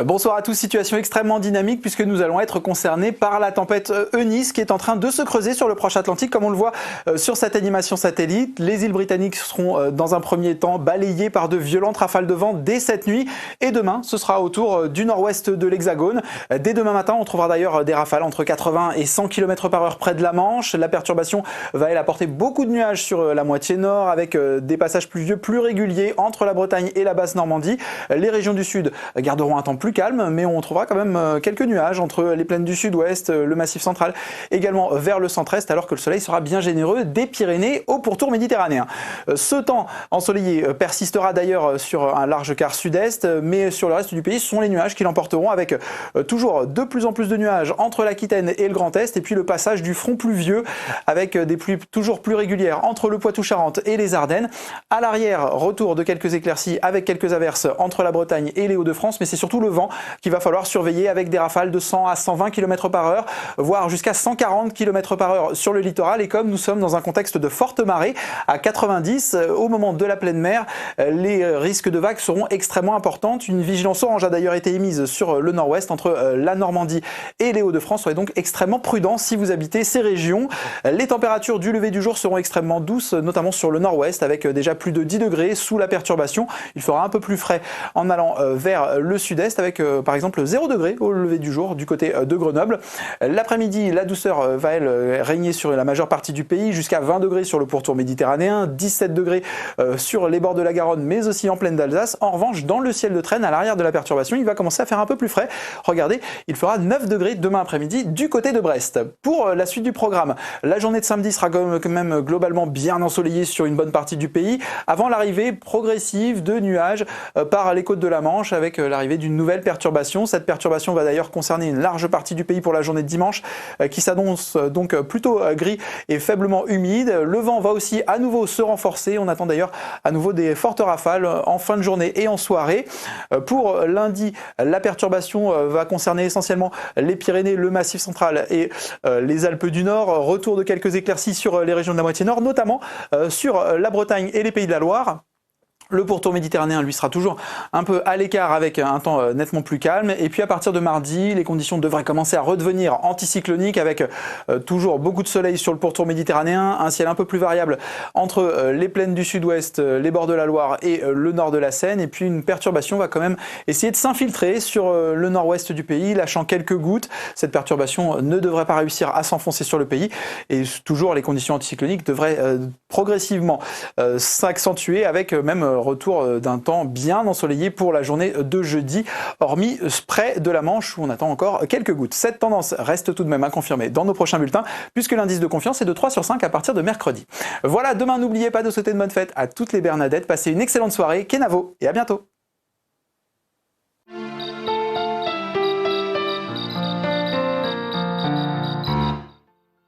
Bonsoir à tous, situation extrêmement dynamique puisque nous allons être concernés par la tempête Eunice qui est en train de se creuser sur le proche Atlantique comme on le voit sur cette animation satellite. Les îles britanniques seront dans un premier temps balayées par de violentes rafales de vent dès cette nuit et demain ce sera au tour du nord-ouest de l'Hexagone. Dès demain matin on trouvera d'ailleurs des rafales entre 80 et 100 km/h près de la Manche. La perturbation va elle apporter beaucoup de nuages sur la moitié nord avec des passages pluvieux plus réguliers entre la Bretagne et la basse Normandie. Les régions du sud garderont un temps plus calme, mais on trouvera quand même quelques nuages entre les plaines du sud-ouest, le massif central, également vers le centre-est, alors que le soleil sera bien généreux des Pyrénées au pourtour méditerranéen. Ce temps ensoleillé persistera d'ailleurs sur un large quart sud-est, mais sur le reste du pays, ce sont les nuages qui l'emporteront avec toujours de plus en plus de nuages entre l'Aquitaine et le Grand Est, et puis le passage du front pluvieux avec des pluies toujours plus régulières entre le Poitou-Charentes et les Ardennes. À l'arrière, retour de quelques éclaircies avec quelques averses entre la Bretagne et les Hauts-de-France, mais c'est surtout le vent qu'il va falloir surveiller avec des rafales de 100 à 120 km/h, voire jusqu'à 140 km/h sur le littoral. Et comme nous sommes dans un contexte de forte marée à 90 au moment de la pleine mer, les risques de vagues seront extrêmement importantes. Une vigilance orange a d'ailleurs été émise sur le nord-ouest entre la Normandie et les Hauts-de-France. Soyez donc extrêmement prudents si vous habitez ces régions. Les températures du lever du jour seront extrêmement douces, notamment sur le nord-ouest avec déjà plus de 10 degrés sous la perturbation. Il fera un peu plus frais en allant vers le sud-est avec par exemple 0 degré au lever du jour du côté de Grenoble. L'après-midi, la douceur va elle régner sur la majeure partie du pays, jusqu'à 20 degrés sur le pourtour méditerranéen, 17 degrés sur les bords de la Garonne, mais aussi en plaine d'Alsace. En revanche, dans le ciel de Trène, à l'arrière de la perturbation, il va commencer à faire un peu plus frais. Regardez, il fera 9 degrés demain après-midi du côté de Brest. Pour la suite du programme, la journée de samedi sera quand même globalement bien ensoleillée sur une bonne partie du pays, avant l'arrivée progressive de nuages par les côtes de la Manche, avec l'arrivée d'une nouvelle perturbation. Cette perturbation va d'ailleurs concerner une large partie du pays pour la journée de dimanche, qui s'annonce donc plutôt gris et faiblement humide. Le vent va aussi à nouveau se renforcer. On attend d'ailleurs à nouveau des fortes rafales en fin de journée et en soirée. Pour lundi, la perturbation va concerner essentiellement les Pyrénées, le Massif central et les Alpes du Nord. Retour de quelques éclaircies sur les régions de la moitié nord, notamment sur la Bretagne et les Pays de la Loire. Le pourtour méditerranéen, lui, sera toujours un peu à l'écart avec un temps nettement plus calme. Et puis à partir de mardi, les conditions devraient commencer à redevenir anticycloniques avec toujours beaucoup de soleil sur le pourtour méditerranéen, un ciel un peu plus variable entre les plaines du sud-ouest, les bords de la Loire et le nord de la Seine. Et puis une perturbation va quand même essayer de s'infiltrer sur le nord-ouest du pays, lâchant quelques gouttes. Cette perturbation ne devrait pas réussir à s'enfoncer sur le pays. Et toujours, les conditions anticycloniques devraient progressivement s'accentuer avec même retour d'un temps bien ensoleillé pour la journée de jeudi, hormis près de la Manche où on attend encore quelques gouttes. Cette tendance reste tout de même à confirmer dans nos prochains bulletins, puisque l'indice de confiance est de 3 sur 5 à partir de mercredi. Voilà, demain n'oubliez pas de souhaiter de bonnes fêtes à toutes les Bernadettes, passez une excellente soirée, Kenavo, et à bientôt.